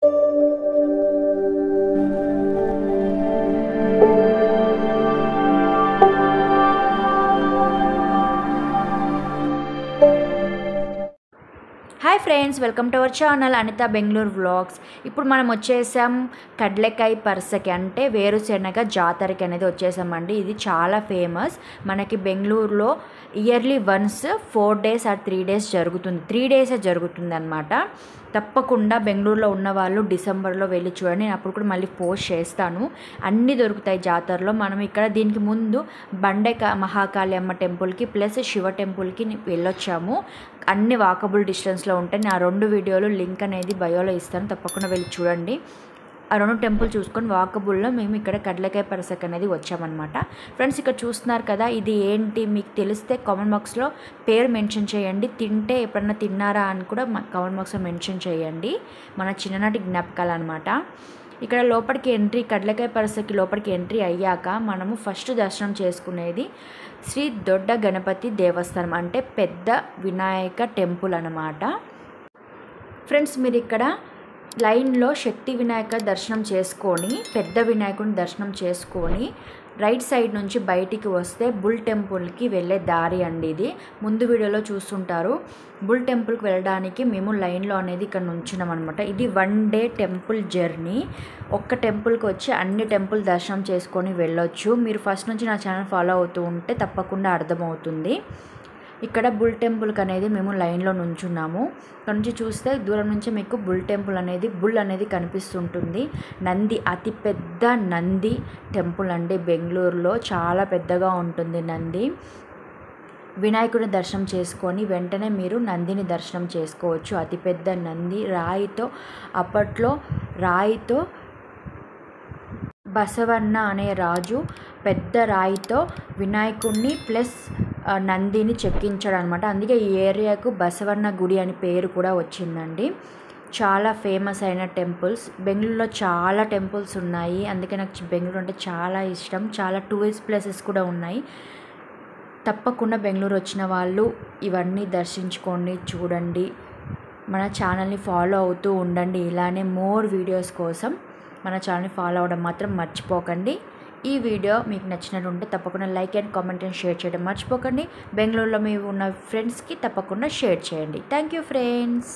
Hi friends, welcome to our channel Anitha Bengaluru vlogs. ఇప్పుడు మనం వచ్చేసాం కడ్లెకాయ పరసకి, అంటే వేరుశెనగ జాతరకి అనేది వచ్చేసామండి. ఇది చాలా ఫేమస్ మనకి బెంగళూరులో. Yearly once 4 days or 3 days జరుగుతుంది. 3 days జరుగుతుంది అనమాట. తప్పకుండా బెంగళూరులో ఉన్న వాళ్ళు డిసెంబర్లో వెళ్ళి చూడండి. నేను అప్పుడు కూడా మళ్ళీ పోస్ట్ చేస్తాను. అన్నీ దొరుకుతాయి జాతరలో. మనం ఇక్కడ దీనికి ముందు మహాకాళి అమ్మ టెంపుల్కి ప్లస్ శివ టెంపుల్కి వెళ్ళొచ్చాము. అన్ని వాకబుల్ డిస్టెన్స్లో ఉంటాయి. నేను ఆ 2 వీడియోలు లింక్ అనేది బయోలో ఇస్తాను, తప్పకుండా వెళ్ళి చూడండి. ఆ 2 టెంపుల్ చూసుకొని వాకబుల్లో మేము ఇక్కడ కడ్లెకాయ పరసక్ అనేది వచ్చామన్నమాట. ఫ్రెండ్స్, ఇక్కడ చూస్తున్నారు కదా, ఇది ఏంటి మీకు తెలిస్తే కామెంట్ బాక్స్లో పేరు మెన్షన్ చేయండి. తింటే ఎప్పుడన్నా తిన్నారా అని కూడా కామెంట్ బాక్స్లో మెన్షన్ చేయండి. మన చిన్ననాటి జ్ఞాపకాలు అనమాట. ఇక్కడ లోపలికి ఎంట్రీ, కడ్లెకాయ పరసకి లోపలికి ఎంట్రీ అయ్యాక మనము ఫస్ట్ దర్శనం చేసుకునేది శ్రీ దొడ్డ గణపతి దేవస్థానం, అంటే పెద్ద వినాయక టెంపుల్ అన్నమాట. ఫ్రెండ్స్, మీరు ఇక్కడ లైన్లో శక్తి వినాయక దర్శనం చేసుకొని, పెద్ద వినాయకుని దర్శనం చేసుకొని రైట్ సైడ్ నుంచి బయటికి వస్తే బుల్ టెంపుల్కి వెళ్ళే దారి అండి. ఇది ముందు వీడియోలో చూస్తుంటారు. బుల్ టెంపుల్కి వెళ్ళడానికి మేము లైన్లో అనేది ఇక్కడ నుంచున్నాం అనమాట. ఇది 1 day టెంపుల్ జర్నీ. ఒక్క టెంపుల్కి వచ్చి అన్ని టెంపుల్ దర్శనం చేసుకొని వెళ్ళొచ్చు. మీరు ఫస్ట్ నుంచి నా ఛానల్ ఫాలో అవుతూ ఉంటే తప్పకుండా అర్థమవుతుంది. ఇక్కడ బుల్ టెంపుల్కి అనేది మేము లైన్లో నుంచున్నాము. ఇక్కడ నుంచి చూస్తే దూరం నుంచి మీకు బుల్ అనేది కనిపిస్తుంటుంది. నంది, అతిపెద్ద నంది టెంపుల్ అండి బెంగళూరులో. చాలా పెద్దగా ఉంటుంది నంది. వినాయకుడిని దర్శనం చేసుకొని వెంటనే మీరు నందిని దర్శనం చేసుకోవచ్చు. అతిపెద్ద నంది రాయితో, అప్పట్లో రాయితో బసవన్న అనే రాజు పెద్ద రాయితో వినాయకుడిని ప్లస్ నందిని చెక్కించాడు అనమాట. అందుకే ఈ ఏరియాకు బసవన్న గుడి అని పేరు కూడా వచ్చిందండి. చాలా ఫేమస్ అయిన టెంపుల్స్ బెంగళూరులో, చాలా టెంపుల్స్ ఉన్నాయి. అందుకే నాకు బెంగళూరు అంటే చాలా ఇష్టం. చాలా టూరిస్ట్ ప్లేసెస్ కూడా ఉన్నాయి. తప్పకుండా బెంగళూరు వచ్చిన వాళ్ళు ఇవన్నీ దర్శించుకోండి, చూడండి. మన ఛానల్ని ఫాలో అవుతూ ఉండండి. ఇలానే మోర్ వీడియోస్ కోసం మన ఛానల్ని ఫాలో అవ్వడం మాత్రం మర్చిపోకండి. ఈ వీడియో మీకు నచ్చినట్టుంటే తప్పకుండా like and comment and share చేయడం మర్చిపోకండి. బెంగళూరులో మీ ఉన్న ఫ్రెండ్స్కి తప్పకుండా షేర్ చేయండి. Thank you friends.